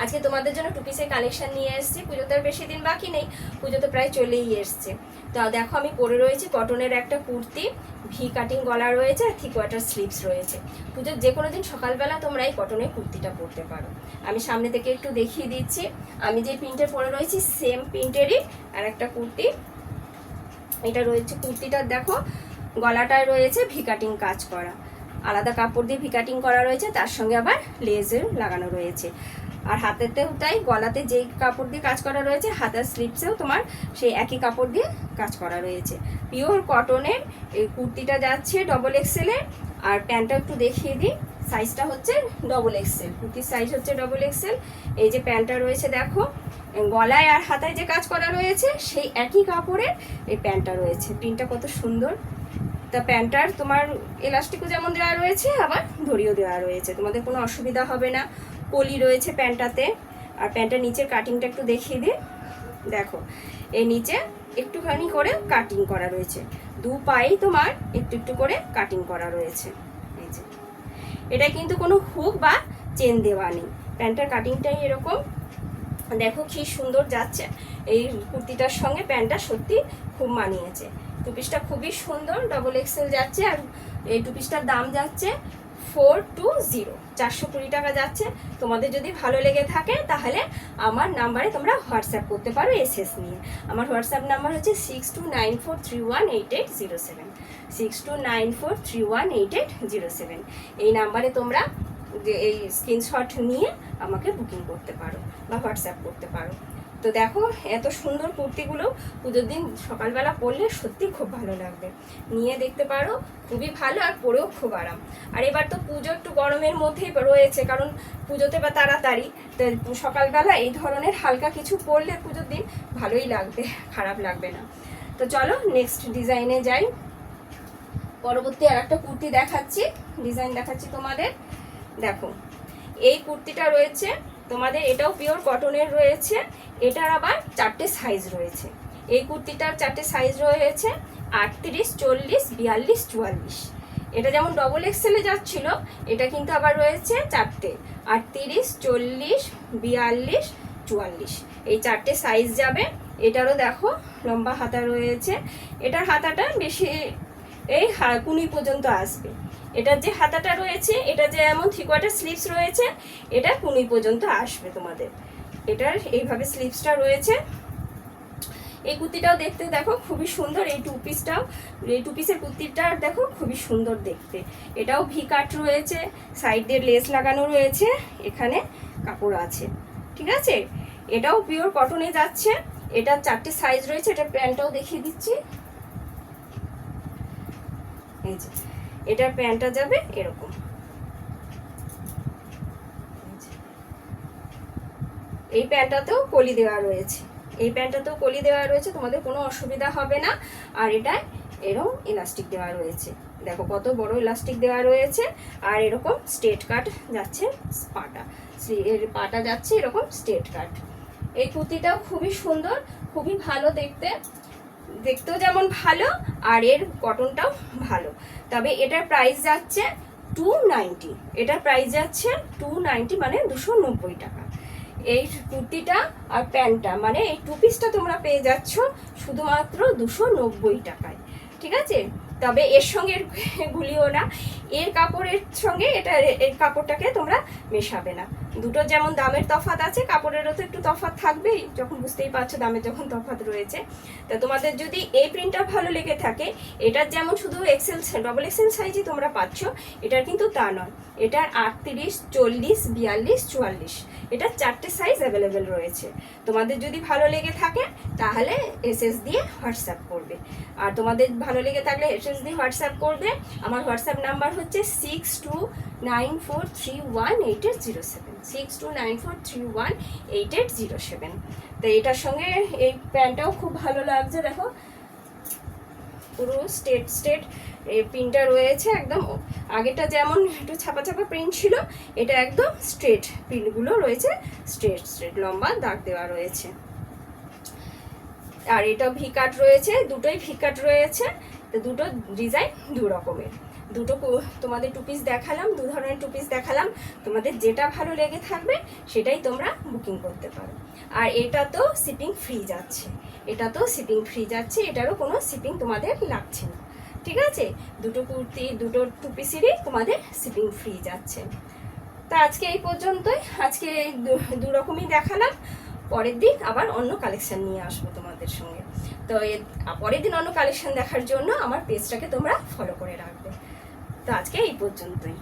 আজকে তোমাদের জন্য টু পিসের কালেকশন নিয়ে এসেছি। পুজোতে আর বেশি দিন বাকি নেই, পুজো তো প্রায় চলেই এসছে। তো দেখো আমি পরে রয়েছি কটনের একটা কুর্তি, ভি কাটিং গলা রয়েছে আর থ্রি কোয়ার্টার স্লিভস রয়েছে। পুজোর যে কোনো দিন সকালবেলা তোমরা এই কটনের কুর্তিটা পরতে পারো। আমি সামনে থেকে একটু দেখিয়ে দিচ্ছি। আমি যে প্রিন্টের পরে রয়েছি সেম প্রিন্টেরই আর একটা কুর্তি, এটা রয়েছে। কুর্তিটার দেখো গলাটায় রয়েছে ভি কাটিং কাজ করা, আলাদা কাপড় দিয়ে ভি কাটিং করা রয়েছে, তার সঙ্গে আবার লেজের লাগানো রয়েছে। আর হাতেতেও তাই, গলাতে যেই কাপড় দিয়ে কাজ করা রয়েছে হাতের স্লিপসেও তোমার সেই একই কাপড় দিয়ে কাজ করা রয়েছে। পিওর কটনের এই কুর্তিটা যাচ্ছে ডবল এক্সেলের। আর প্যান্টটা একটু দেখিয়ে দিই, সাইজটা হচ্ছে ডবল এক্সেল, কুর্তির সাইজ হচ্ছে ডবল এক্সেল। এই যে প্যান্টটা রয়েছে দেখো, গলায় আর হাতায় যে কাজ করা রয়েছে সেই একই কাপড়ের এই প্যান্টটা রয়েছে। প্রিন্টটা কত সুন্দর। তা প্যান্টটার তোমার এলাস্টিকও যেমন দেওয়া রয়েছে, আবার দড়িও দেওয়া রয়েছে, তোমাদের কোনো অসুবিধা হবে না। পলি রয়েছে প্যান্টটাতে। আর প্যান্টটার নিচের কাটিংটা একটু দেখিয়ে দিই, দেখো এই নিচে একটুখানি করে কাটিং করা রয়েছে, দু পায়েই তোমার একটু একটু করে কাটিং করা রয়েছে। এই যে এটা কিন্তু কোনো হুক বা চেন দেওয়া নেই, প্যান্টটার কাটিংটাই এরকম। দেখো কি সুন্দর যাচ্ছে এই কুর্তিটার সঙ্গে, প্যান্টটা সত্যি খুব মানিয়েছে। টু পিসটা খুবই সুন্দর, ডবল এক্সেল যাচ্ছে। আর এই টু পিসটার দাম যাচ্ছে 420, 420 টাকা যাচ্ছে। তোমাদের যদি ভালো লেগে থাকে তাহলে আমার নাম্বারে তোমরা হোয়াটসঅ্যাপ করতে পারো এসএস নিয়ে। আমার হোয়াটসঅ্যাপ নাম্বার হচ্ছে 6294318807, 6294318807। এই নাম্বারে তোমরা যে এই স্ক্রিনশট নিয়ে আমাকে বুকিং করতে পারো বা হোয়াটসঅ্যাপ করতে পারো। তো দেখো এত সুন্দর কুর্তিগুলো পুজোর দিন সকালবেলা পরলে সত্যি খুব ভালো লাগবে, নিয়ে দেখতে পারো, খুবই ভালো আর পরেও খুব আরাম। আর এবার তো পুজো একটু গরমের মধ্যেই রয়েছে, কারণ পুজোতে বা তাড়াতাড়ি, তো সকালবেলা এই ধরনের হালকা কিছু পরলে পুজোর দিন ভালোই লাগবে, খারাপ লাগবে না। তো চলো নেক্সট ডিজাইনে যাই। পরবর্তী আর একটা কুর্তি দেখাচ্ছি, ডিজাইন দেখাচ্ছি তোমাদের। দেখো এই কুর্তিটা রয়েছে তোমাদের, এটাও পিওর কটনের রয়েছে। এটার আবার চারটে সাইজ রয়েছে। এই কুর্তিটার চারটে সাইজ রয়েছে 38, 40, 42, 44। এটা যেমন ডবল এক্সেলে যাচ্ছিল, এটা কিন্তু আবার রয়েছে চারটে, 38, 40, 42, 44। এই চারটে সাইজ যাবে। এটারও দেখো লম্বা হাতা রয়েছে, এটার হাতাটা বেশি এই কুনি পর্যন্ত আসবে। এটার যে হাতাটা রয়েছে, এটা যে এমন থ্রি কোয়ার্টার স্লিভস রয়েছে, এটা কুনি পর্যন্ত আসবে তোমাদের। এটার এইভাবে স্লিভসটা রয়েছে। এই কুর্তিটাও দেখতে দেখো খুবই সুন্দর। এই টু পিসটাও, এই টু পিসের কুর্তিটা দেখো খুবই সুন্দর দেখতে। এটাও ভি কাট রয়েছে, সাইড দিয়ে লেস লাগানো রয়েছে, এখানে কাপড় আছে, ঠিক আছে। এটাও পিওর কটনে যাচ্ছে। এটার চারটে সাইজ রয়েছে। এটা প্যান্টটাও দেখিয়ে দিচ্ছি, এই যে এটার প্যান্টটা যাবে এরকম। এই প্যান্টটাতেও কলি দেওয়া রয়েছে, এই প্যান্টটাতেও কলি দেওয়া রয়েছে, তোমাদের কোনো অসুবিধা হবে না। আর এটায় এরকম ইলাস্টিক দেওয়া রয়েছে, দেখো কত বড় ইলাস্টিক দেওয়া রয়েছে। আর এরকম স্ট্রেট কাট যাচ্ছে পাটা, এর পাটা যাচ্ছে এরকম স্ট্রেট কাট। এই কুর্তিটাও খুবই সুন্দর, খুবই ভালো দেখতে, দেখতেও যেমন ভালো আর এর কটনটাও ভালো। তবে এটার প্রাইস যাচ্ছে 290, এটার প্রাইস যাচ্ছে 290 মানে 290 টাকা। এই কুর্তিটা আর প্যান্টটা মানে এই টু পিসটা তোমরা পেয়ে যাচ্ছ শুধুমাত্র 290 টাকায়, ঠিক আছে। তবে এর সঙ্গে গুলিও না, এর কাপড়ের সঙ্গে এটা এর কাপড়টাকে তোমরা মেশাবে না। দুটো যেমন দামের তফাৎ আছে, কাপড়েরও তো একটু তফাৎ থাকবেই, যখন বুঝতেই পারছো দামের যখন তফাৎ রয়েছে। তা তোমাদের যদি এই প্রিন্টটা ভালো লেগে থাকে, এটার যেমন শুধু এক্সেল ডবল এক্সেল সাইজই তোমরা পাচ্ছ, এটার কিন্তু তা নয়। এটার 38, 40, 42, 44 এটার চারটে সাইজ অ্যাভেলেবেল রয়েছে। তোমাদের যদি ভালো লেগে থাকে তাহলে এসএস দিয়ে হোয়াটসঅ্যাপ করবে। আর তোমাদের ভালো লেগে থাকলে এসএস দিয়ে হোয়াটসঅ্যাপ করবে। আমার হোয়াটসঅ্যাপ নাম্বার হচ্ছে 6294318807, 6294318807। তো এটার সঙ্গে এই প্যান্টটাও খুব ভালো লাগছে, দেখো পুরো স্ট্রেট এই প্রিন্টটা রয়েছে একদম। আগেটা যেমন একটু ছাপা ছাপা প্রিন্ট ছিল, এটা একদম স্ট্রেট প্রিন্টগুলো রয়েছে, স্ট্রেট লম্বা দাগ দেওয়া রয়েছে। আর এটা ভি কাট রয়েছে, দুটোই ভি কাট রয়েছে। তো দুটো ডিজাইন দু রকমের। তোমাদের টু পিস দেখালাম, 2 ধরনের টু পিস দেখালাম। তোমাদের যেটা ভালো লেগে থাকবে সেটাই তোমরা বুকিং করতে পারো। আর এটা তো শিপিং ফ্রি যাচ্ছে, এটারও কোনো শিপিং তোমাদের লাগছে না, ঠিক আছে? দুটো কুর্তি, দুটো টু পিসেরই তোমাদের শিপিং ফ্রি যাচ্ছে। তো আজকে এই পর্যন্তই, আজকে দু রকমই দেখালাম। পরের দিন আবার অন্য কালেকশন নিয়ে আসবো তোমাদের সঙ্গে। তো পরের দিন অন্য কালেকশন দেখার জন্য আমার পেজটাকে তোমরা ফলো করে রাখবে। তো আজকে এই পর্যন্তই।